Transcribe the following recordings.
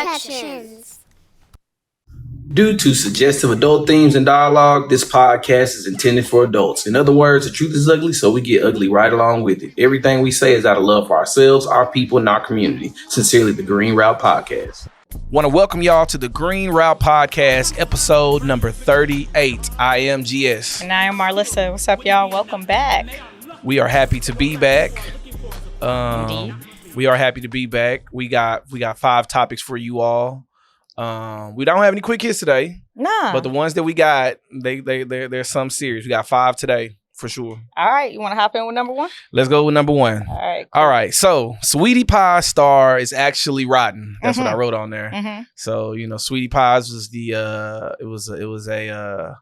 Protections. Due to suggestive adult themes and dialogue, this podcast is intended for adults. In other words, the truth is ugly, so we get ugly right along with it. Everything we say is out of love for ourselves, our people, and our community. Sincerely, the Green Route Podcast. Want to welcome y'all to the Green Route Podcast, episode number 38. I am GS. And I am Marlissa. What's up, y'all? Welcome back. We are happy to be back. Indeed. We are happy to be back. We got 5 topics for you all. We don't have any quick hits today. Nah. But the ones that we got, they're some serious. We got 5 today for sure. All right. You want to hop in with number 1? Let's go with number 1. All right. Cool. All right. So, Sweetie Pie star is actually rotten. That's what I wrote on there. Mm-hmm. So, Sweetie Pies was a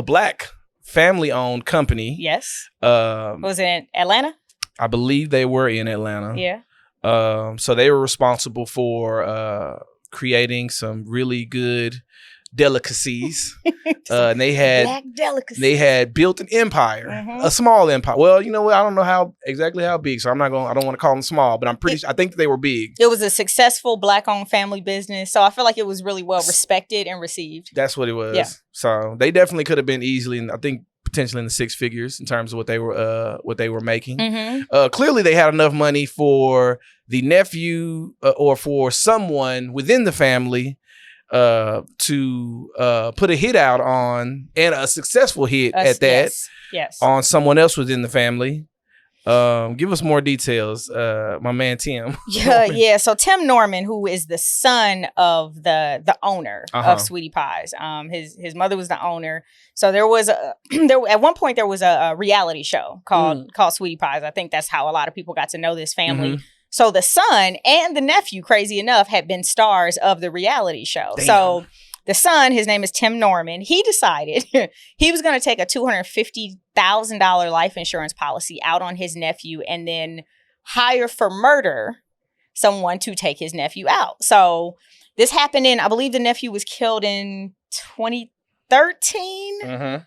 black family-owned company. Yes. Was it in Atlanta? I believe they were in Atlanta. Yeah. So they were responsible for creating some really good delicacies. And they had black delicacies. They had built an empire, a small empire. Well, you know what? I don't know exactly how big, so I don't want to call them small, but I think they were big. It was a successful black-owned family business, so I feel like it was really well respected and received. That's what it was. Yeah. So they definitely could have been easily, I think, potentially in the 6 figures in terms of what they were making. Mm-hmm. Clearly, they had enough money for the nephew or for someone within the family to put a hit out on, and a successful hit at that. Yes. On someone else within the family. Give us more details, my man Tim. Yeah. So Tim Norman, who is the son of the owner of Sweetie Pies, his mother was the owner. So there was at one point there was a reality show called Sweetie Pies. I think that's how a lot of people got to know this family. Mm-hmm. So the son and the nephew, crazy enough, had been stars of the reality show. Damn. So the son, his name is Tim Norman, he decided he was going to take a $250,000 life insurance policy out on his nephew and then hire for murder someone to take his nephew out. So this happened I believe the nephew was killed in 2013. Mm-hmm.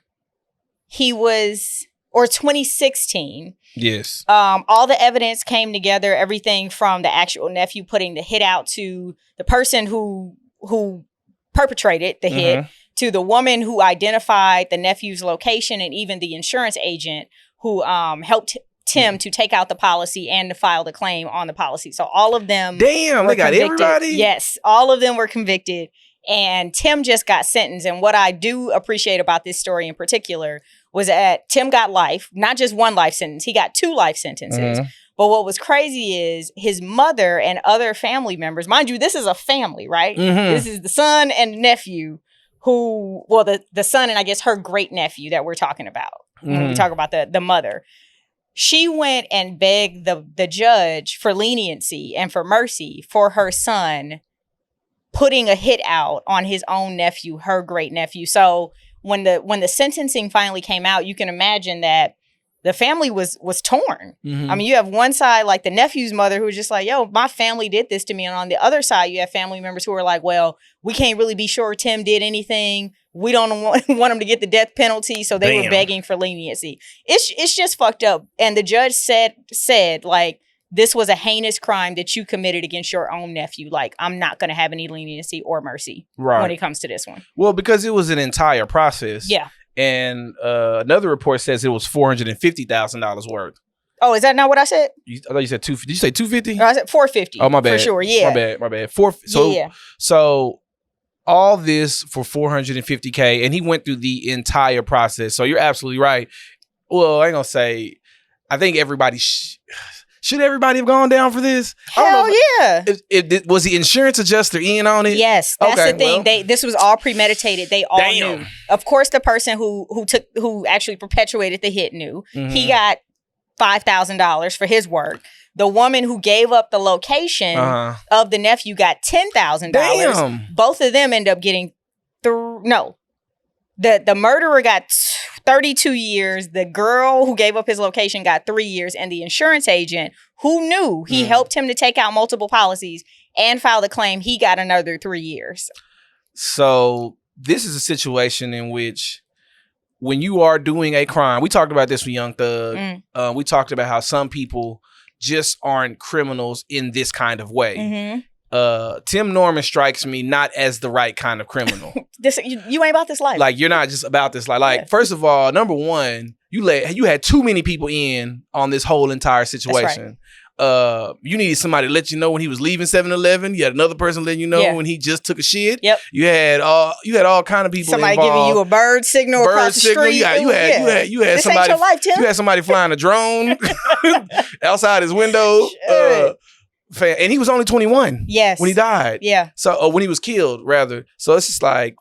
Or 2016. Yes. All the evidence came together, everything from the actual nephew putting the hit out to the person who perpetrated the hit, to the woman who identified the nephew's location, and even the insurance agent who helped Tim to take out the policy and to file the claim on the policy. So all of them they got convicted. Everybody? Yes, all of them were convicted. And Tim just got sentenced. And what I do appreciate about this story in particular was that Tim got life, not just 1 life sentence. He got 2 life sentences. Mm-hmm. But what was crazy is his mother and other family members, mind you, this is a family, right? Mm-hmm. This is the son and nephew the son and I guess her great nephew that we're talking about. When we talk about the mother. She went and begged the judge for leniency and for mercy for her son putting a hit out on his own nephew, her great nephew. So when the sentencing finally came out, you can imagine that the family was torn. Mm-hmm. I mean, you have one side, like the nephew's mother, who was just like, yo, my family did this to me. And on the other side, you have family members who are like, well, we can't really be sure Tim did anything. We don't want him to get the death penalty. So they were begging for leniency. It's just fucked up. And the judge said like, this was a heinous crime that you committed against your own nephew. Like, I'm not going to have any leniency or mercy when it comes to this one. Well, because it was an entire process. Yeah. And another report says it was $450,000 worth. Oh, is that not what I said? I thought you said 250. Did you say 250? No, I said 450. Oh, my bad. For sure, yeah. My bad. So all this for $450K, and he went through the entire process. So you're absolutely right. Well, I ain't gonna say. I think everybody should everybody have gone down for this? Hell yeah. Was the insurance adjuster in on it? Yes, that's the thing. This was all premeditated. They all knew. Of course, the person who actually perpetuated the hit knew. Mm-hmm. He got $5,000 for his work. The woman who gave up the location of the nephew got $10,000. Both of them end up getting the murderer got 32 years. The girl who gave up his location got 3 years. And the insurance agent who knew he helped him to take out multiple policies and file the claim, he got another 3 years. So this is a situation in which when you are doing a crime, we talked about this with Young Thug. We talked about how some people just aren't criminals in this kind of way. Tim Norman strikes me not as the right kind of criminal. You ain't about this life. Like, you're not just about this life. Like, first of all, number one, you had too many people in on this whole entire situation. You needed somebody to let you know when he was leaving 7-Eleven. You had another person letting you know when he just took a shit. Yep. You had all kind of people. Somebody involved. Giving you a bird signal across the street. You had This somebody. Ain't your life, Tim. You had somebody flying a drone outside his window. And he was only 21. Yes. When he died. Yeah. So when he was killed, rather. So it's just like,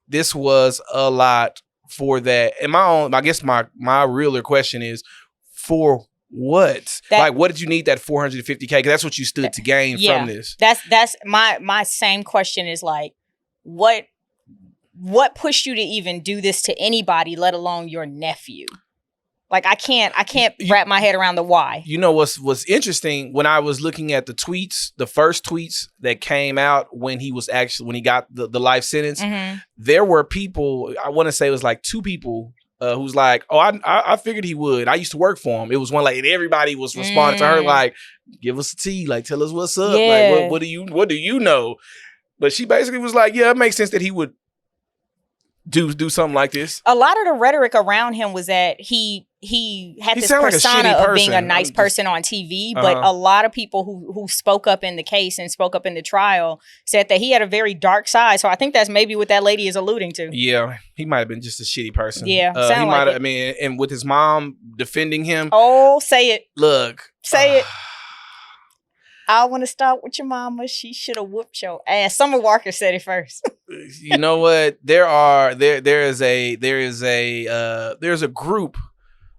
this was a lot for that. And I guess my realer question is, for what? Like, what did you need that $450K? Because that's what you stood to gain from this. That's my same question is like, what pushed you to even do this to anybody, let alone your nephew? Like, I can't wrap my head around the why. You know what's interesting, when I was looking at the tweets, the first tweets that came out when he got the life sentence, there were people, I want to say it was like 2 people who's like, oh, I figured he would. I used to work for him. It was one like, and everybody was responding to her like, give us a tea, like, tell us what's up. Like, what do you know? But she basically was like, yeah, it makes sense that he would do something like this. A lot of the rhetoric around him was that he had this persona of being a nice person on TV, but a lot of people who spoke up in the case and spoke up in the trial said that he had a very dark side. So I think that's maybe what that lady is alluding to. Yeah, he might have been just a shitty person. Yeah, he might have. I mean, and with his mom defending him. Oh, say it. Look, say it. I want to start with your mama. She should have whooped your ass. Summer Walker said it first. You know what? There's a group,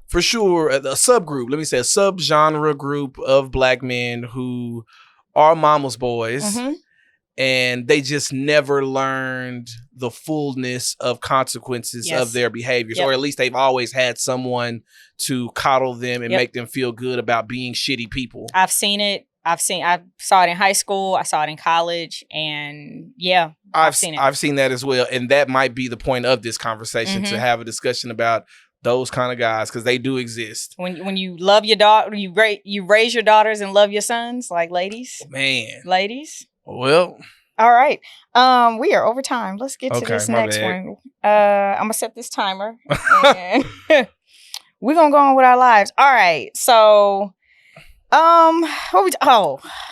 for sure, a subgroup. Let me say a subgenre group of Black men who are mama's boys, and they just never learned the fullness of consequences of their behaviors, or at least they've always had someone to coddle them and make them feel good about being shitty people. I've seen it. I saw it in high school. I saw it in college, and I've seen it. I've seen that as well, and that might be the point of this conversation, to have a discussion about those kind of guys, because they do exist. When you love your daughter, you raise your daughters and love your sons, like ladies. Ladies. Well, all right. We are over time. Let's get to this next one. I'm gonna set this timer, and we're gonna go on with our lives. All right. So.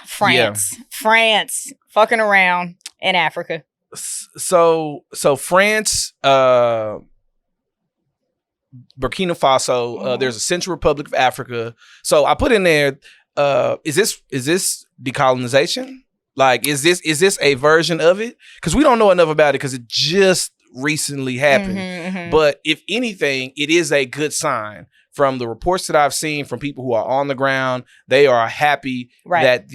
France. France fucking around in Africa. So France, Burkina Faso, there's a Central Republic of Africa. So I put in there, is this decolonization? Like, is this a version of it? Because we don't know enough about it because it just recently happened. But if anything, it is a good sign. From the reports that I've seen from people who are on the ground, they are happy that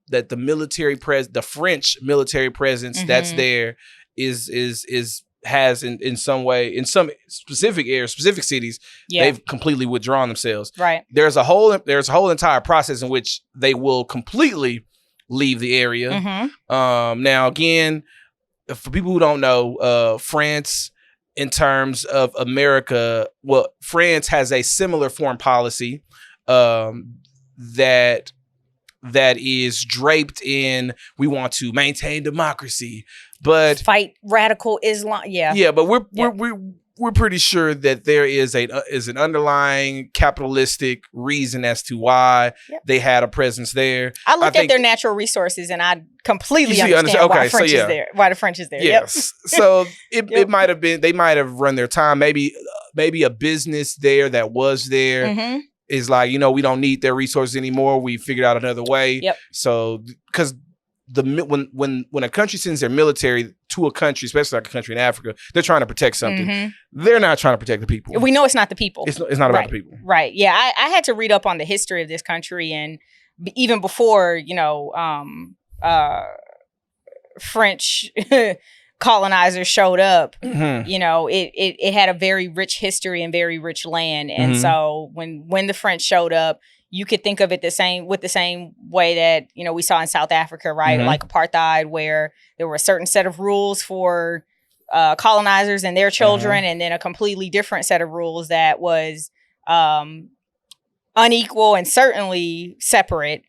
that the French military presence that's there has in some way, in some specific areas, specific cities, they've completely withdrawn themselves. Right. There's a whole entire process in which they will completely leave the area. Now, again, for people who don't know, France, in terms of America, well, France has a similar foreign policy that is draped in, we want to maintain democracy, but fight radical Islam. Yeah, but we're pretty sure that there is an underlying capitalistic reason as to why they had a presence there. I looked at their natural resources and I completely understand why French is there. Why the French is there. Yes. So it might have been, they might have run their time. Maybe a business there that was there is like, we don't need their resources anymore. We figured out another way. So because when a country sends their military to a country, especially like a country in Africa, they're trying to protect something. They're not trying to protect the people. We know it's not the people. It's not about the people. Right. Yeah. I had to read up on the history of this country, and even before, French colonizers showed up, it had a very rich history and very rich land. And so when the French showed up, you could think of it the same way that, we saw in South Africa, right? Like apartheid, where there were a certain set of rules for colonizers and their children, and then a completely different set of rules that was unequal and certainly separate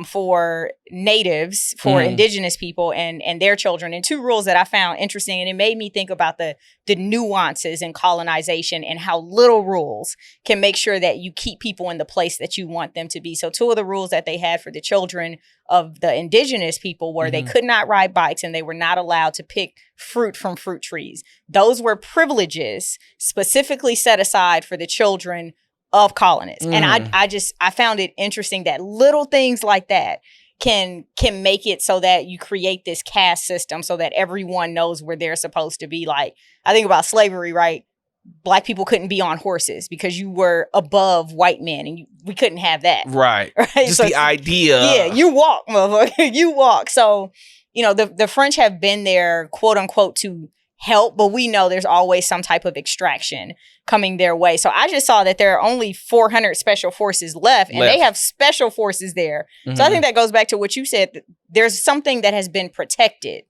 for natives, for indigenous people and their children. And two rules that I found interesting, and it made me think about the nuances in colonization and how little rules can make sure that you keep people in the place that you want them to be. So two of the rules that they had for the children of the indigenous people were they could not ride bikes and they were not allowed to pick fruit from fruit trees. Those were privileges specifically set aside for the children of colonists. And I found it interesting that little things like that can make it so that you create this caste system so that everyone knows where they're supposed to be. Like, I think about slavery, right? Black people couldn't be on horses because you were above white men, and we couldn't have that. Right. Just so the idea. Yeah, you walk, motherfucker. You walk. So, you know, the French have been there, quote unquote, to help, but we know there's always some type of extraction coming their way. So I just saw that there are only 400 special forces left, and they have special forces there. So I think that goes back to what you said. There's something that has been protected.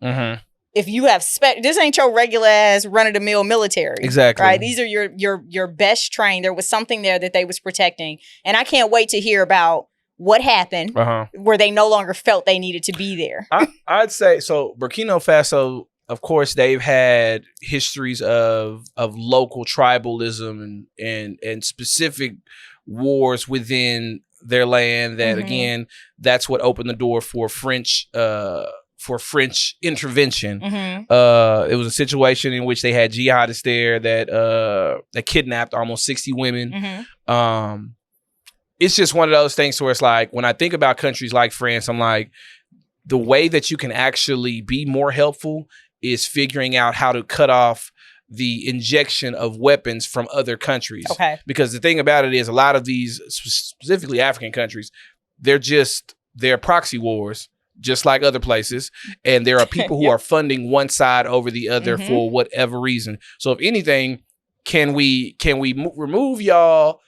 If you have this ain't your regular ass run-of-the-mill military. Exactly. Right? These are your best trained. There was something there that they was protecting. And I can't wait to hear about what happened where they no longer felt they needed to be there. I'd say, so Burkina Faso, of course, they've had histories of local tribalism and specific wars within their land that, again, that's what opened the door for French intervention. It was a situation in which they had jihadists there that kidnapped almost 60 women. It's just one of those things where it's like, when I think about countries like France, I'm like, the way that you can actually be more helpful is figuring out how to cut off the injection of weapons from other countries. Okay. Because the thing about it is, a lot of these, specifically African countries, they're proxy wars, just like other places. And there are people who are funding one side over the other for whatever reason. So if anything, can we remove y'all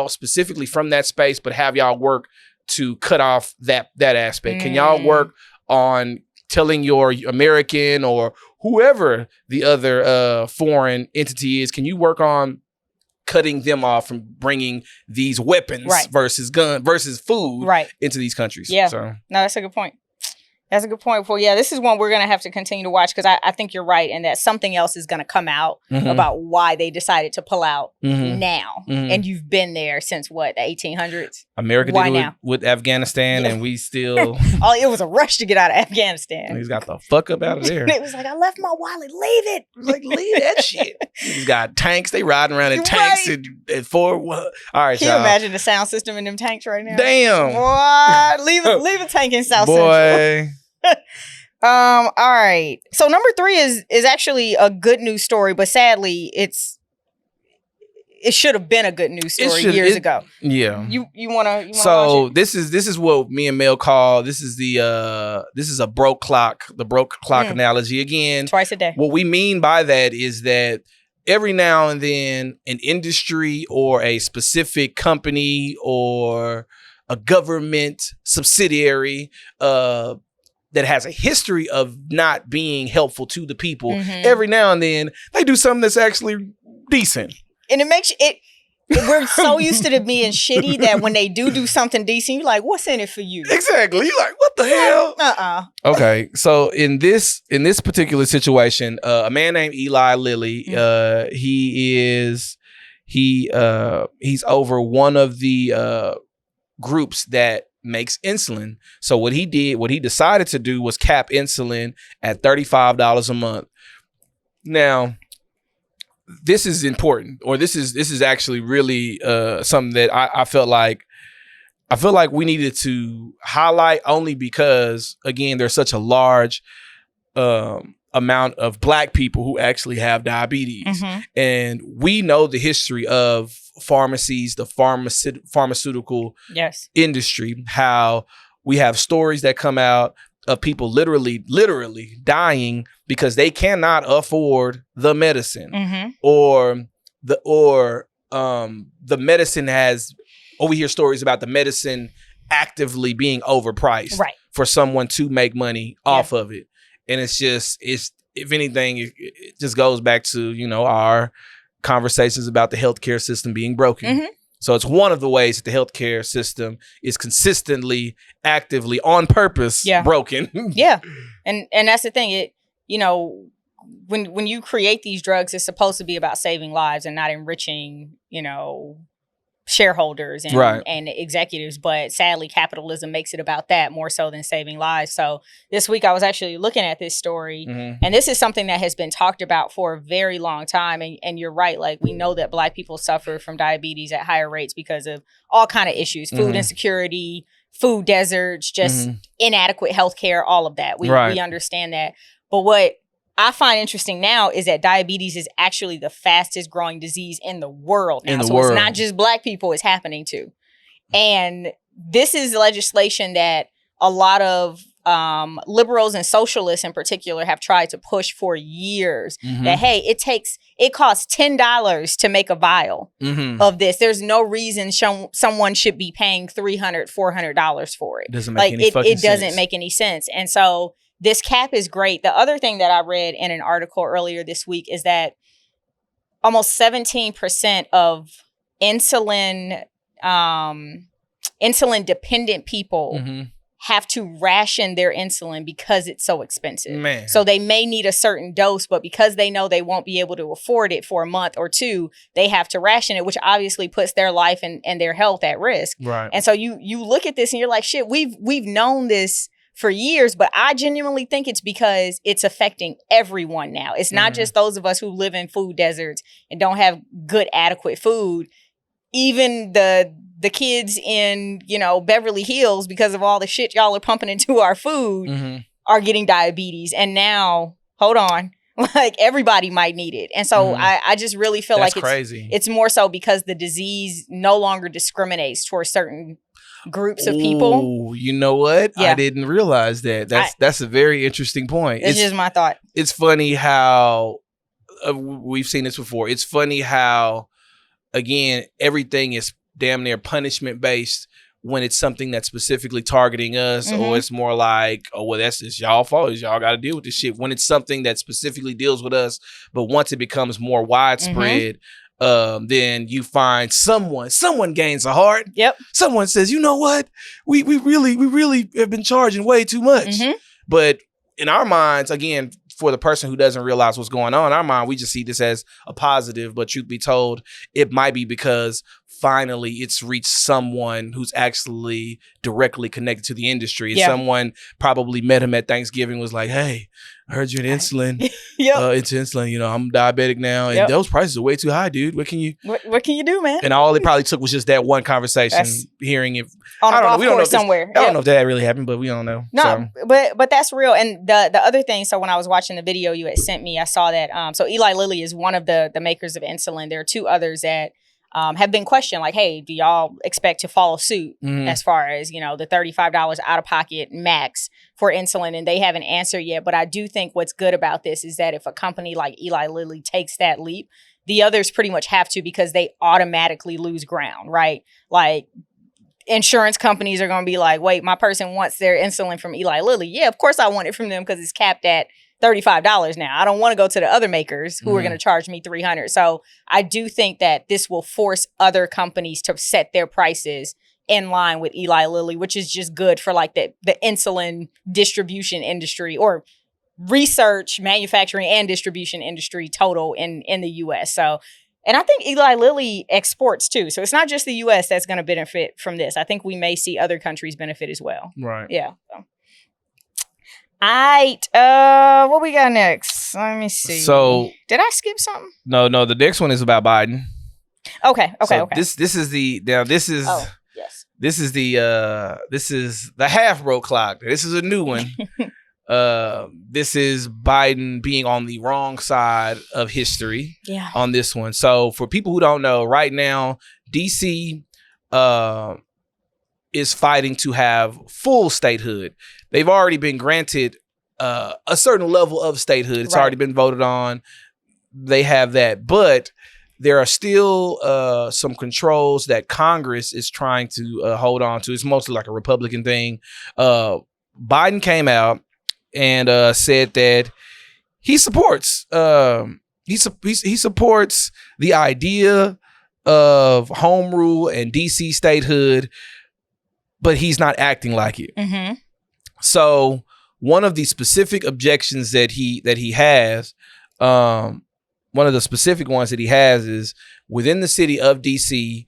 specifically from that space, but have y'all work to cut off that aspect? Can y'all work on telling your American or whoever the other foreign entity is, can you work on cutting them off from bringing these weapons versus gun versus food into these countries? Yeah. So. No, that's a good point. That's a good point. Well, yeah, this is one we're going to have to continue to watch, because I think you're right, and that something else is going to come out about why they decided to pull out now. And you've been there since, what, the 1800s? America did it with Afghanistan, and we still... it was a rush to get out of Afghanistan. He's got the fuck up out of there. It was like, I left my wallet. Leave it. Like, leave that shit. He's got tanks. They riding around in tanks at four... All right, Can you imagine the sound system in them tanks right now? Damn. What? Leave a tank in South Central. Boy. All right. So number 3 is actually a good news story, but sadly it should have been a good news story years ago. Yeah. You wanna So watch it? this is what me and Mel call, this is a broke clock, the broke clock analogy. Again, twice a day. What we mean by that is that every now and then an industry or a specific company or a government subsidiary that has a history of not being helpful to the people, every now and then they do something that's actually decent. And it makes it. We're so used to it being shitty that when they do something decent, you're like, "What's in it for you?" Exactly. You're like, "What the hell?" Okay. So in this particular situation, a man named Eli Lilly, he's over one of the groups that makes insulin. So what he decided to do was cap insulin at $35 a month. Now, this is important, or this is actually really something that I felt like we needed to highlight, only because, again, there's such a large amount of Black people who actually have diabetes. And we know the history of pharmacies, the pharmaceutical industry, how we have stories that come out of people literally dying because they cannot afford the medicine, or the medicine has, or we hear stories about the medicine actively being overpriced for someone to make money off of it. And it's if anything, it just goes back to, our conversations about the healthcare system being broken. So it's one of the ways that the healthcare system is consistently, actively, on purpose, broken. Yeah. And that's the thing. It, you know, when you create these drugs, it's supposed to be about saving lives and not enriching, you know, shareholders and executives. But sadly, capitalism makes it about that more so than saving lives. So this week I was actually looking at this story, and this is something that has been talked about for a very long time. And you're right. Like, we know that Black people suffer from diabetes at higher rates because of all kind of issues, food insecurity, food deserts, just inadequate healthcare, all of that. We understand that. But what I find interesting now is that diabetes is actually the fastest growing disease in the world now. It's not just Black people it's happening to. And this is legislation that a lot of liberals and socialists in particular have tried to push for years. That, hey, it costs $10 to make a vial of this. There's no reason someone should be paying $300, $400 for it. Doesn't make any fucking sense. It doesn't make any sense. And so this cap is great. The other thing that I read in an article earlier this week is that almost 17% of insulin dependent people have to ration their insulin because it's so expensive. Man. So they may need a certain dose, but because they know they won't be able to afford it for a month or two, they have to ration it, which obviously puts their life and their health at risk. Right. And so you look at this and you're like, shit, we've known this for years, but I genuinely think it's because it's affecting everyone now. It's not just those of us who live in food deserts and don't have good, adequate food. Even the kids in, you know, Beverly Hills, because of all the shit y'all are pumping into our food, are getting diabetes. And now, hold on, like, everybody might need it. And so I just really feel That's like crazy. It's more so because the disease no longer discriminates towards certain groups of people. Oh, you know what? Yeah. I didn't realize that. That's a very interesting point. It's just my thought. It's funny how we've seen this before. It's funny how, again, everything is damn near punishment based when it's something that's specifically targeting us, or it's more like, oh, well, that's just y'all fault. Y'all got to deal with this shit. When it's something that specifically deals with us, but once it becomes more widespread, then you find someone gains a heart. Yep. Someone says, you know what? We really have been charging way too much. But in our minds, again, for the person who doesn't realize what's going on, in our mind, we just see this as a positive. But truth be told, it might be because finally it's reached someone who's actually directly connected to the industry. And someone probably met him at Thanksgiving, was like, hey, I heard you're in insulin. It's insulin. You know, I'm diabetic now, and those prices are way too high, dude. What can you do, man? And all it probably took was just that one conversation, hearing it. On I a don't know. golf We don't know course if this, somewhere. I don't know if that really happened, but we don't know. No, but that's real. And the other thing, so when I was watching the video you had sent me, I saw that so Eli Lilly is one of the makers of insulin. There are two others that have been questioned, like, hey, do y'all expect to follow suit as far as, you know, the $35 out of pocket max for insulin? And they haven't answered yet. But I do think what's good about this is that if a company like Eli Lilly takes that leap, the others pretty much have to, because they automatically lose ground, right? Like, insurance companies are going to be like, wait, my person wants their insulin from Eli Lilly. Yeah, of course I want it from them because it's capped at $35 now. I don't want to go to the other makers who are going to charge me $300. So I do think that this will force other companies to set their prices in line with Eli Lilly, which is just good for like the insulin distribution industry, or research, manufacturing, and distribution industry total in the US. So, and I think Eli Lilly exports too. So it's not just the US that's going to benefit from this. I think we may see other countries benefit as well. Right. Yeah. So. What we got next? Let me see. So, did I skip something? No. The next one is about Biden. Okay. This is the this is the half broke clock. This is a new one. This is Biden being on the wrong side of history. Yeah. On this one. So for people who don't know, right now, DC is fighting to have full statehood. They've already been granted a certain level of statehood. It's already been voted on. They have that. But there are still some controls that Congress is trying to hold on to. It's mostly like a Republican thing. Biden came out and said that he supports he supports the idea of home rule and DC statehood, but he's not acting like it. Mm-hmm. So one of the specific objections that he has, one of the specific ones that he has is within the city of DC,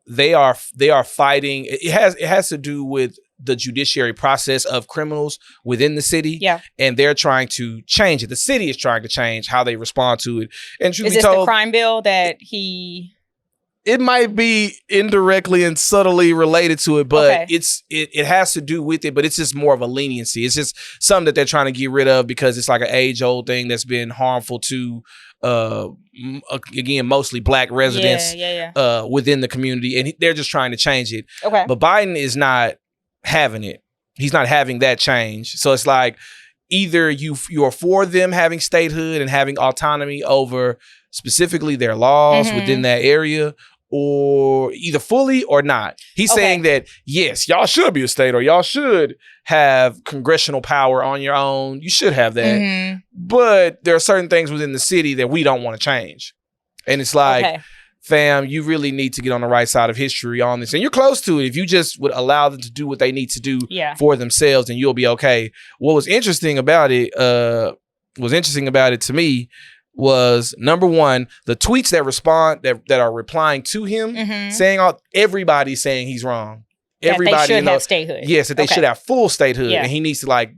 they are fighting. It has to do with the judiciary process of criminals within the city. Yeah. And they're trying to change it. The city is trying to change how they respond to it. And truth is be this told, the crime bill that he... it might be indirectly and subtly related to it, but it has to do with it, but it's just more of a leniency. It's just something that they're trying to get rid of because it's like an age-old thing that's been harmful to again, mostly black residents within the community, and they're just trying to change it. Okay. But Biden is not having it. He's not having that change. So it's like either you're for them having statehood and having autonomy over specifically their laws within that area, or either fully or not. He's saying that, yes, y'all should be a state, or y'all should have congressional power on your own. You should have that. But there are certain things within the city that we don't want to change. And it's like, fam, you really need to get on the right side of history on this. And you're close to it. If you just would allow them to do what they need to do for themselves, then you'll be okay. What was interesting about it, to me, was number one, the tweets that are replying to him, saying everybody's saying he's wrong. Everybody should have statehood. Yes, that they should have full statehood, and he needs to like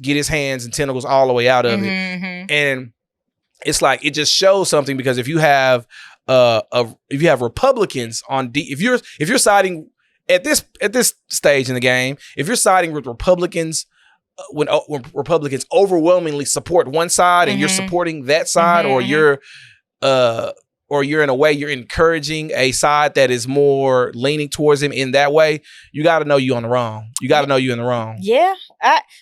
get his hands and tentacles all the way out of it. And it's like it just shows something, because if you have Republicans on if you're siding at this stage in the game, if you're siding with Republicans, when Republicans overwhelmingly support one side and you're supporting that side, or you're in a way you're encouraging a side that is more leaning towards him in that way, you got to know you're on the wrong. You got to know you're in the wrong. Yeah.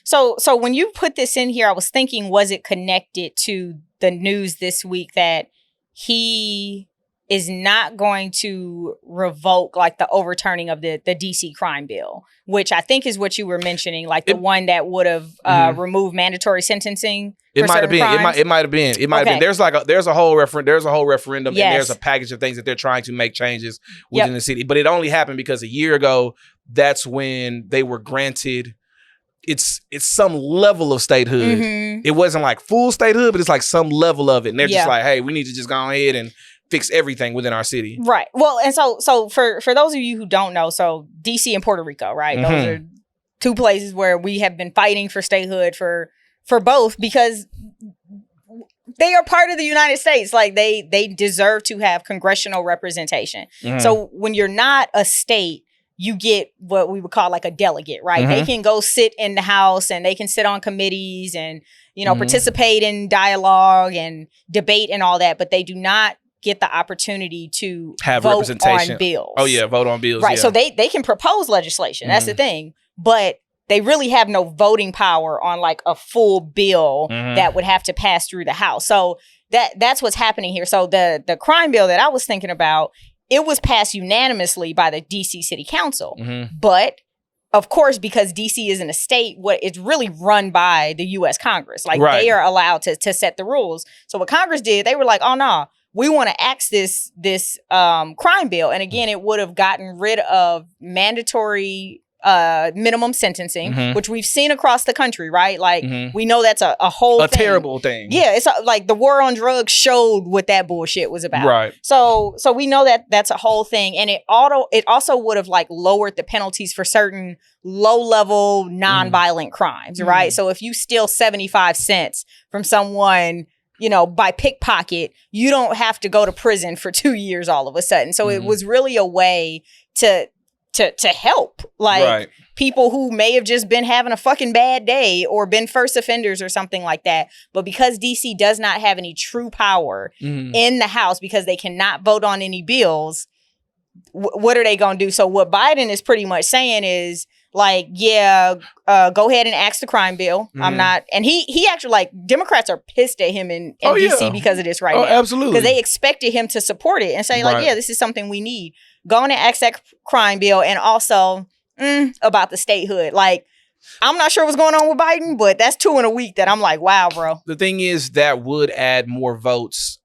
So when you put this in here, I was thinking, was it connected to the news this week that he is not going to revoke like the overturning of the DC crime bill, which I think is what you were mentioning, like the one that would have removed mandatory sentencing. It might have been. It might have been. There's a whole referendum, and there's a package of things that they're trying to make changes within the city. But it only happened because a year ago, that's when they were granted. It's some level of statehood. It wasn't like full statehood, but it's like some level of it. And they're just like, hey, we need to just go ahead and fix everything within our city. Right. Well, and so for those of you who don't know, so DC and Puerto Rico, right? Those are two places where we have been fighting for statehood for both, because they are part of the United States. Like they deserve to have congressional representation. So when you're not a state, you get what we would call like a delegate, right? They can go sit in the House and they can sit on committees and, participate in dialogue and debate and all that, but they do not get the opportunity to have vote representation on bills. Oh yeah, vote on bills. Right. Yeah. So they can propose legislation. That's the thing. But they really have no voting power on like a full bill that would have to pass through the House. So that's what's happening here. So the crime bill that I was thinking about, it was passed unanimously by the DC City Council. But of course, because DC isn't a state, it's really run by the U.S. Congress. Like they are allowed to set the rules. So what Congress did, they were like, oh no, we want to axe this crime bill. And again, it would have gotten rid of mandatory minimum sentencing, which we've seen across the country, right? Like we know that's a whole thing. Terrible thing. Yeah, it's like the war on drugs showed what that bullshit was about. Right. So we know that that's a whole thing, and it also would have like lowered the penalties for certain low-level non-violent crimes, right? So if you steal 75 cents from someone, by pickpocket, you don't have to go to prison for 2 years all of a sudden. So it was really a way to help people who may have just been having a fucking bad day or been first offenders or something like that. But because DC does not have any true power in the House, because they cannot vote on any bills, what are they going to do? So what Biden is pretty much saying is like, go ahead and axe the crime bill. I'm not. And he actually, like, Democrats are pissed at him in DC because of this right now. Absolutely. Because they expected him to support it and say like, this is something we need. Go on and axe that crime bill. And also about the statehood. Like, I'm not sure what's going on with Biden, but that's 2 in a week that I'm like, wow, bro. The thing is that would add more votes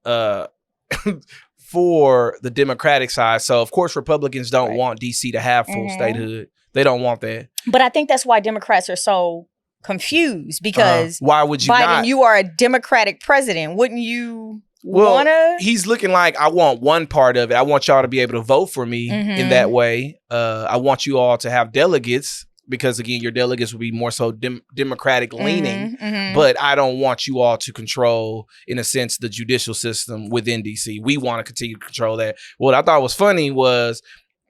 for the Democratic side. So of course, Republicans don't Right. want DC to have full statehood. They don't want that. But I think that's why Democrats are so confused, because why would you Biden, not? you are a Democratic president. Wouldn't you Well, wanna? he's looking like, I want one part of it. I want y'all to be able to vote for me in that way. I want you all to have delegates, because again, your delegates will be more so Democratic leaning. But I don't want you all to control, in a sense, the judicial system within DC. We want to continue to control that. What I thought was funny was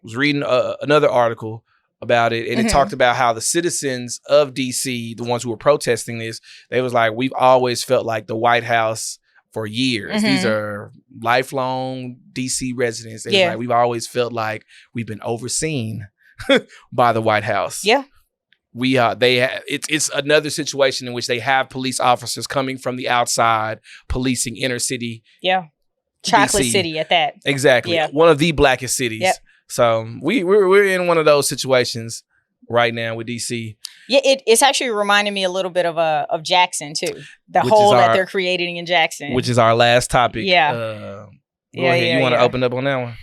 reading another article about it, and it talked about how the citizens of DC, the ones who were protesting this, they was like, we've always felt like the White House for years. These are lifelong DC residents. And like, we've always felt like we've been overseen by the White House. Yeah. It's another situation in which they have police officers coming from the outside policing inner city. Yeah. Chocolate DC. City at that. Exactly. Yeah. One of the blackest cities. Yep. So we're in one of those situations right now with DC. Yeah, it's actually reminding me a little bit of Jackson too. The Which hole is that our- they're creating in Jackson. Which is our last topic. Yeah. Go Yeah, ahead. yeah, You want to yeah. open up on that one?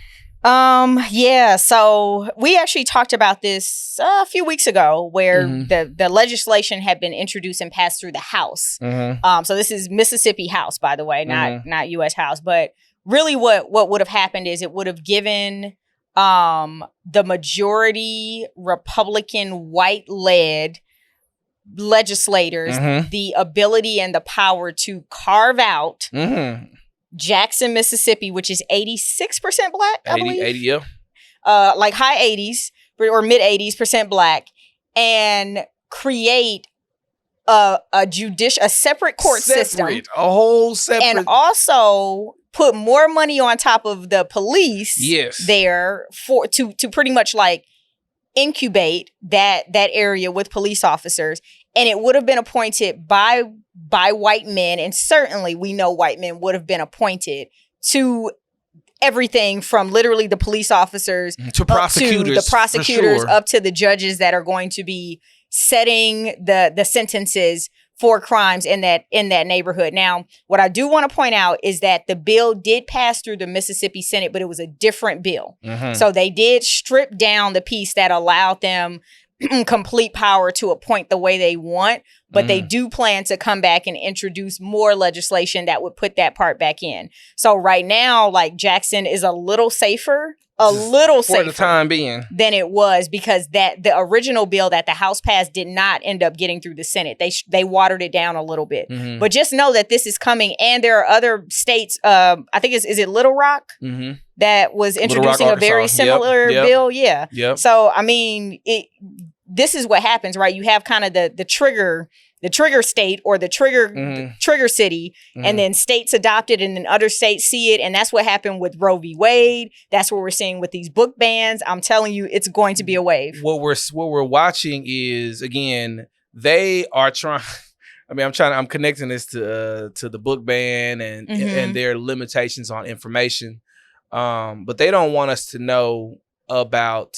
Yeah, so we actually talked about this a few weeks ago, where the legislation had been introduced and passed through the House. So this is Mississippi House, by the way, not U.S. House. But really what would have happened is it would have given the majority Republican white-led legislators the ability and the power to carve out Jackson, Mississippi, which is 86% black, I believe. 80, yeah. Like high 80s or mid 80s% black, and create a separate court system. A whole separate. And also put more money on top of the police there to pretty much like incubate that area with police officers. And it would have been appointed by white men. And certainly we know white men would have been appointed to everything from literally the police officers to prosecutors, up to the judges that are going to be setting the sentences for crimes in that neighborhood. Now, what I do want to point out is that the bill did pass through the Mississippi Senate, but it was a different bill. So they did strip down the piece that allowed them complete power to appoint the way they want, but they do plan to come back and introduce more legislation that would put that part back in. So right now, like, Jackson is a little safer for the time being than it was, because the original bill that the House passed did not end up getting through the Senate. They watered it down a little bit. But just know that this is coming, and there are other states. I think is it Little Rock that was introducing Rock, a very Arkansas. bill. Yep. So I mean, this is what happens, right? You have kind of the trigger state or the trigger city, and then states adopt it, and then other states see it. And that's what happened with Roe v. Wade. That's what we're seeing with these book bans. I'm telling you, it's going to be a wave. What we're watching is, again, they are trying. I mean, I'm connecting this to the book ban and their limitations on information. But they don't want us to know about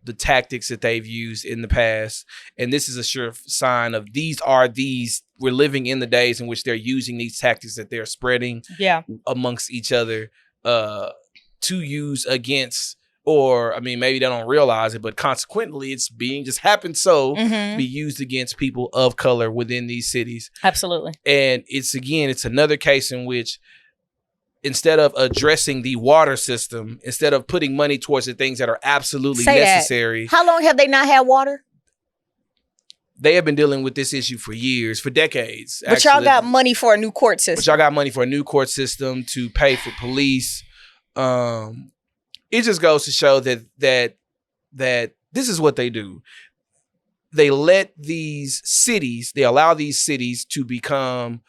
the tactics that they've used in the past. And this is a sure sign of we're living in the days in which they're using these tactics that they're spreading amongst each other to use against, or, I mean, maybe they don't realize it, but consequently it's being just happened to be used against people of color within these cities. Absolutely. And it's another case in which, instead of addressing the water system, instead of putting money towards the things that are absolutely necessary. How long have they not had water? They have been dealing with this issue for years, for decades. But y'all got money for a new court system. But y'all got money for a new court system to pay for police. It just goes to show that this is what they do. They allow these cities to become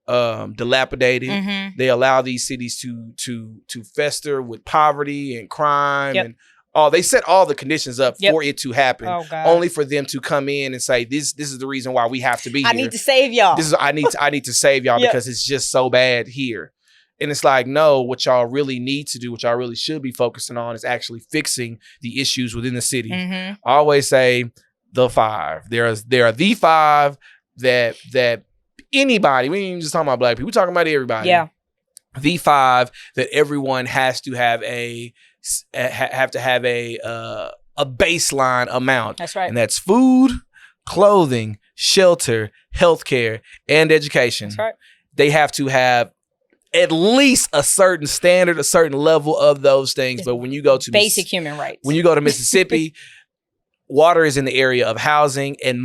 dilapidated. They allow these cities to fester with poverty and crime and they set all the conditions up for it to happen. Oh, God. Only for them to come in and say, this is the reason why we have to be here. I need to save y'all. I need to save y'all because it's just so bad here. And it's like, no, what y'all really need to do, what y'all really should be focusing on, is actually fixing the issues within the city. I always say the five. There are the five that anybody, we ain't even just talking about black people, we're talking about everybody. V5 that everyone has to have a baseline amount. That's right. And that's food, clothing, shelter, healthcare, and education. That's right. They have to have at least a certain standard, a certain level of those things. But when you go to basic human rights, when you go to Mississippi, water is in the area of housing, and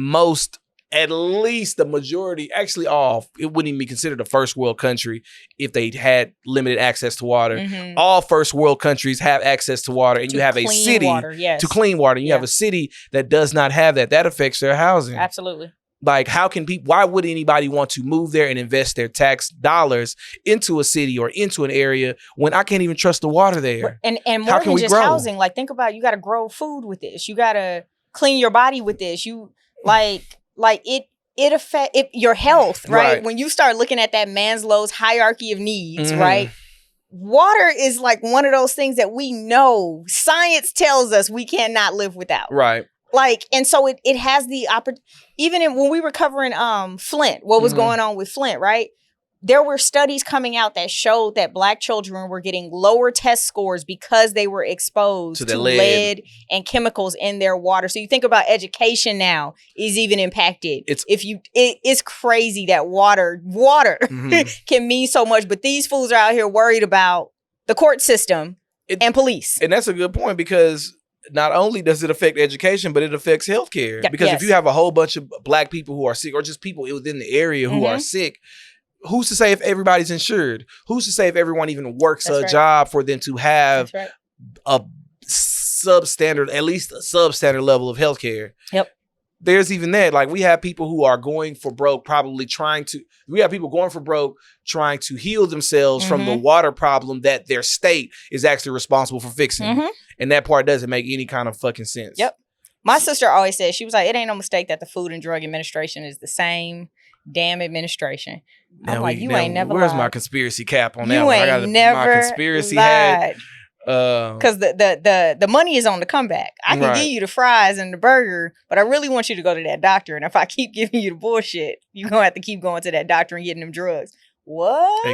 at least the majority, actually all, it wouldn't even be considered a first world country if they had limited access to water. Mm-hmm. All first world countries have access to water, and you have a city to clean water. And you have a city that does not have that. That affects their housing. Absolutely. Like, how can people, why would anybody want to move there and invest their tax dollars into a city or into an area when I can't even trust the water there? And more than just housing, like, think about, you got to grow food with this. You got to clean your body with this. You it affect your health, right? When you start looking at that Maslow's hierarchy of needs, right? Water is like one of those things that we know science tells us we cannot live without. Right. Like, and so it has the opportunity. Even when we were covering Flint, what was going on with Flint, right? There were studies coming out that showed that Black children were getting lower test scores because they were exposed to lead and chemicals in their water. So you think about education now is even impacted. It's crazy that water can mean so much, but these fools are out here worried about the court system and police. And that's a good point, because not only does it affect education, but it affects healthcare. Because if you have a whole bunch of Black people who are sick, or just people within the area who are sick, who's to say if everybody's insured? Who's to say if everyone even works a job for them to have a substandard, at least a substandard level of healthcare? Yep. There's even that. Like, we have people who are going for broke, we have people going for broke trying to heal themselves from the water problem that their state is actually responsible for fixing. And that part doesn't make any kind of fucking sense. Yep. My sister always said, she was like, it ain't no mistake that the Food and Drug Administration is the same damn administration. I'm like, you ain't never Where's lied. my conspiracy cap on that You one? ain't I got never my conspiracy lied. hat. Because the money is on the comeback. I can give you the fries and the burger, but I really want you to go to that doctor. And if I keep giving you the bullshit, you're going to have to keep going to that doctor and getting them drugs. What?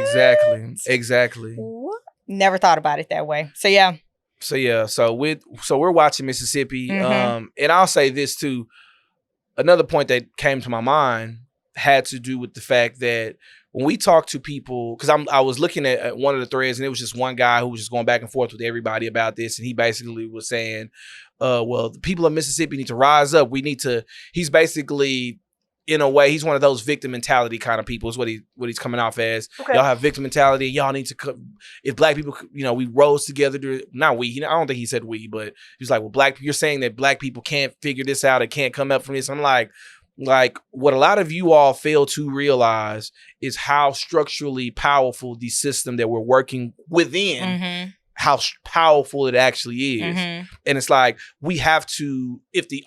Exactly. What? Never thought about it that way. So, yeah. So we're watching Mississippi. And I'll say this too. Another point that came to my mind had to do with the fact that when we talk to people, because I was looking at one of the threads, and it was just one guy who was just going back and forth with everybody about this, and he basically was saying, well, the people of Mississippi need to rise up. He's basically, in a way, he's one of those victim mentality kind of people is what he's coming off as. Okay. Y'all have victim mentality. Y'all need to, if Black people, we rose together not we, I don't think he said we, but he's like, well, you're saying that Black people can't figure this out. It can't come up from this. I'm like, what a lot of you all fail to realize is how structurally powerful the system that we're working within, how powerful it actually is. And it's like, we have to, if the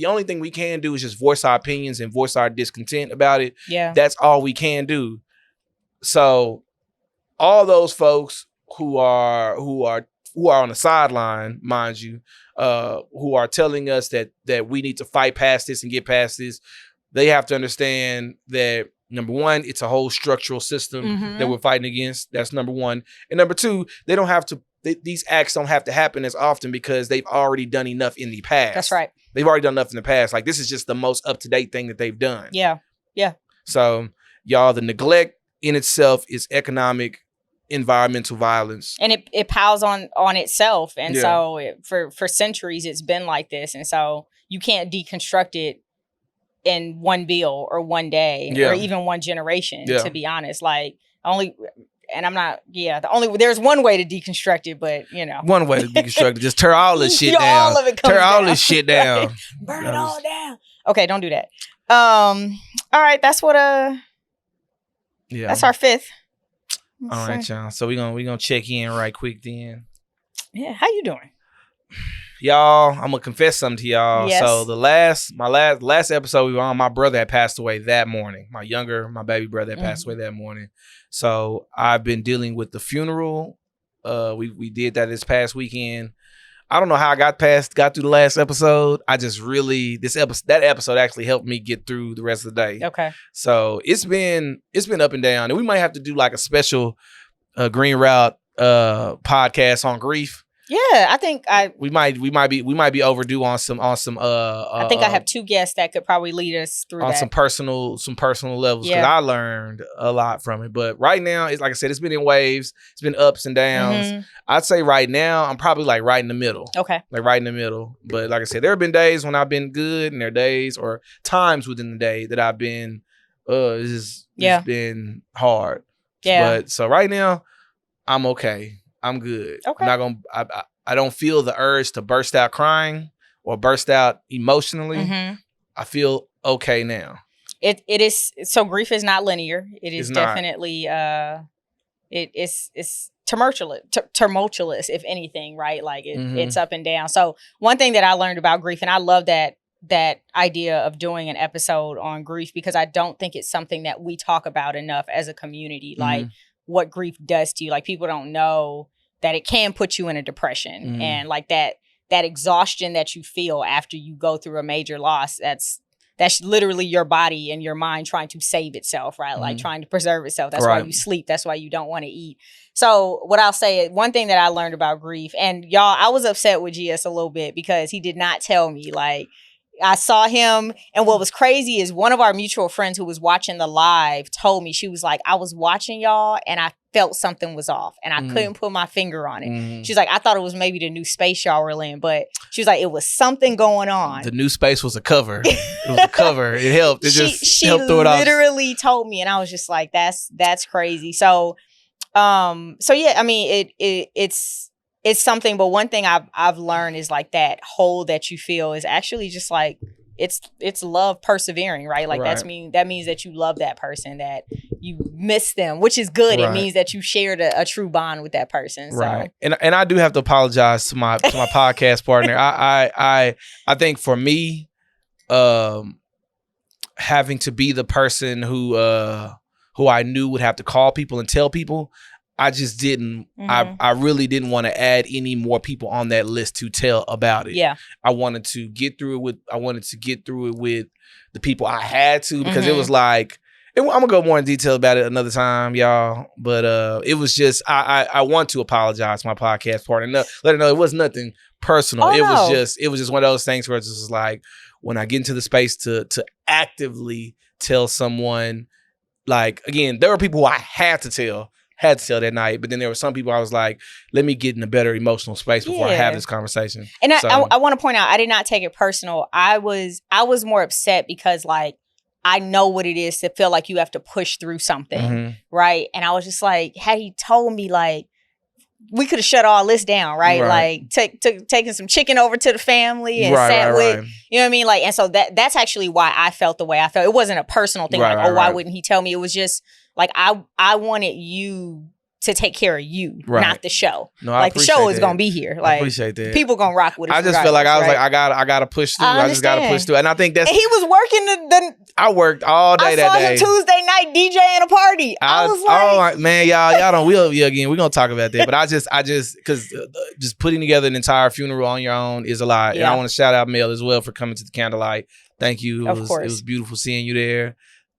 only thing we can do is just voice our opinions and voice our discontent about it, that's all we can do. So all those folks who are on the sideline, mind you, who are telling us that we need to fight past this and get past this, they have to understand that, number one, it's a whole structural system that we're fighting against. That's number one. And number two, these acts don't have to happen as often because they've already done enough in the past. That's right. They've already done enough in the past. Like, this is just the most up-to-date thing that they've done. Yeah. Yeah. So, y'all, the neglect in itself is economic, environmental violence, and it piles on itself, and so for centuries it's been like this, and so you can't deconstruct it in one bill or one day or even one generation. To be honest, there's one way to deconstruct it, but one way to deconstruct it, just tear all this shit down. All of it comes tear all down. This shit down. Right? Burn it all down. Okay, don't do that. All right, that's what that's our fifth. All right, y'all. So we're gonna check in right quick then. Yeah, how you doing? Y'all, I'm gonna confess something to y'all. Yes. So my last episode we were on, my brother had passed away that morning. My baby brother had passed away that morning. So I've been dealing with the funeral. We did that this past weekend. I don't know how I got through the last episode. I just really, that episode actually helped me get through the rest of the day. Okay. So it's been up and down, and we might have to do like a special Green Route podcast on grief. Yeah, I think we might be overdue on some I think I have 2 guests that could probably lead us through on that. some personal levels, because I learned a lot from it. But right now, it's like I said, it's been in waves, it's been ups and downs. I'd say right now I'm probably like right in the middle. Okay. Like right in the middle. But like I said, there have been days when I've been good, and there are days or times within the day that I've been it's been hard. Yeah. But so right now, I'm okay. I'm good. Okay. I'm not gonna. I don't feel the urge to burst out crying or burst out emotionally. I feel okay now. It is, so grief is not linear. It is It's not. definitely it's tumultuous, if anything, right? Like it's up and down. So one thing that I learned about grief, and I love that idea of doing an episode on grief, because I don't think it's something that we talk about enough as a community. Like what grief does to you. Like people don't know that it can put you in a depression, and like that exhaustion that you feel after you go through a major loss. That's literally your body and your mind trying to save itself, right? Like trying to preserve itself. That's why you sleep. That's why you don't want to eat. So what I'll say, one thing that I learned about grief, and y'all, I was upset with GS a little bit because he did not tell me. Like, I saw him, and what was crazy is one of our mutual friends who was watching the live told me, she was like, I was watching y'all and I felt something was off, and I couldn't put my finger on it. She's like, I thought it was maybe the new space y'all were in, but she was like, it was something going on. The new space was a cover. It was a cover. It helped. It she helped throw it off. Literally told me, and I was just like, that's crazy. So yeah, I mean, it's something, but one thing I've learned is like that hole that you feel is actually just like, it's love persevering, right? Like that means that you love that person, that you miss them, which is good. It means that you shared a true bond with that person. So. Right. And I do have to apologize to my podcast partner. I think for me, having to be the person who I knew would have to call people and tell people, I just didn't. I really didn't want to add any more people on that list to tell about it. Yeah, I wanted to get through it with the people I had to, because it was like, and I'm gonna go more in detail about it another time, y'all. But it was just I want to apologize to my podcast partner. Let her know it was nothing personal. It was just one of those things where it's just like, when I get into the space to actively tell someone, like, again, there were people who I had to tell that night, but then there were some people I was like, let me get in a better emotional space before I have this conversation. And I want to point out, I did not take it personal. I was more upset because, like, I know what it is to feel like you have to push through something, right? And I was just like, had he told me, like, we could have shut all this down, right? Like taking some chicken over to the family and sat with, you know what I mean? Like, and so that's actually why I felt the way I felt. It wasn't a personal thing, why wouldn't he tell me? It was just like, I wanted you to take care of you, not the show. No, like, the show is gonna be here. Like, I appreciate that. People gonna rock with it. I just feel like I was like, I gotta push through. I just gotta push through. And I think that's, and he was working I worked all day that day. I saw him Tuesday night DJing a party. I was like, oh man, y'all don't. We're gonna talk about that. But I just because just putting together an entire funeral on your own is a lot. Yeah. And I want to shout out Mel as well for coming to the candlelight. Thank you. It was beautiful seeing you there.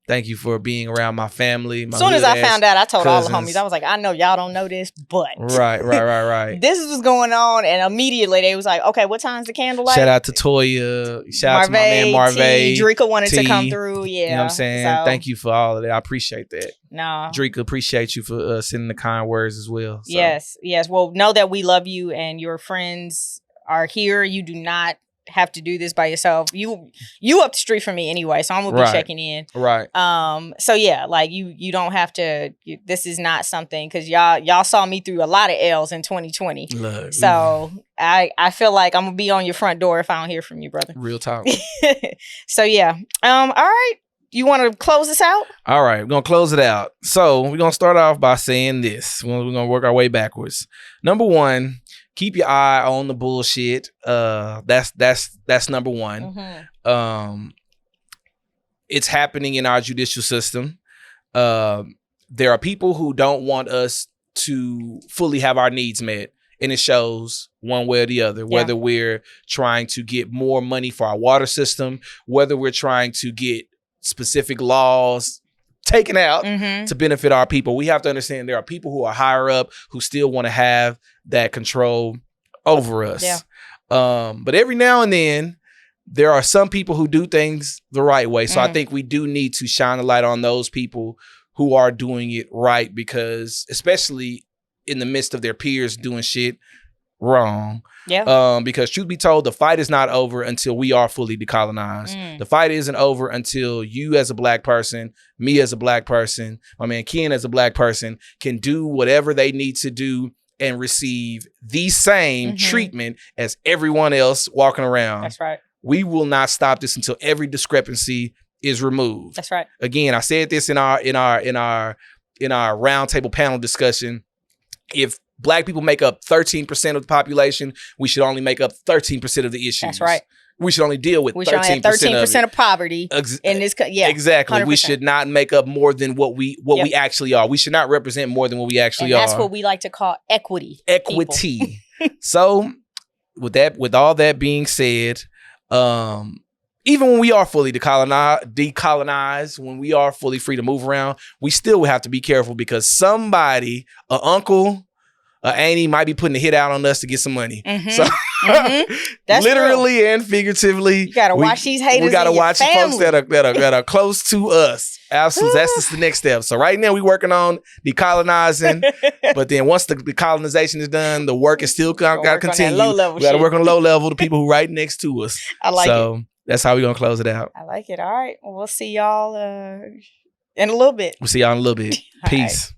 Thank you for being around my family. As soon as I found out, I told cousins. All the homies. I was like, I know y'all don't know this, but right. This was going on, and immediately they was like, okay, what time's the candlelight? Shout out to Toya. Shout out to my man Marvay. Drika wanted to come through. Yeah, you know what I'm saying. So, thank you for all of that. I appreciate that. No, Drika, appreciate you for sending the kind words as well. So. Yes. Well, know that we love you, and your friends are here. You do not have to do this by yourself. You up the street from me anyway, so I'm gonna be checking in. Right. So yeah, like you don't have to. This is not something, because y'all saw me through a lot of L's in 2020. Look, so I feel like I'm gonna be on your front door if I don't hear from you, brother. Real talk. So yeah. All right. You want to close this out? All right, we're gonna close it out. So we're gonna start off by saying this. We're gonna work our way backwards. Number one, keep your eye on the bullshit. That's number one. It's happening in our judicial system. There are people who don't want us to fully have our needs met, and it shows one way or the other. Whether we're trying to get more money for our water system, whether we're trying to get specific laws taken out to benefit our people. We have to understand there are people who are higher up who still want to have that control over us. Yeah. But every now and then, there are some people who do things the right way. So I think we do need to shine a light on those people who are doing it right, because especially in the midst of their peers doing shit wrong. Yeah. Because truth be told, the fight is not over until we are fully decolonized. The fight isn't over until you as a Black person, me as a Black person, my man Ken as a Black person can do whatever they need to do and receive the same treatment as everyone else walking around. That's right. We will not stop this until every discrepancy is removed. That's right. Again, I said this in our roundtable panel discussion. If Black people make up 13% of the population, we should only make up 13% of the issues. That's right. We should only deal with 13%. We should only have 13% of poverty in this. Yeah, exactly. 100%. We should not make up more than what we actually are. We should not represent more than what we actually are. That's what we like to call equity. Equity. So, with all that being said, even when we are fully decolonized, when we are fully free to move around, we still have to be careful, because somebody, an uncle, auntie might be putting a hit out on us to get some money. So That's literally real. And figuratively, you gotta watch these haters. We gotta in your watch family. folks that are close to us. Absolutely, that's just the next step. So right now we working on decolonizing, but then once the decolonization is done, the work is still got to continue. Low level we got to work on low level. The people who right next to us. I like it. That's how we're gonna close it out. I like it. All right. Well, we'll see y'all in a little bit. We'll see y'all in a little bit. Peace.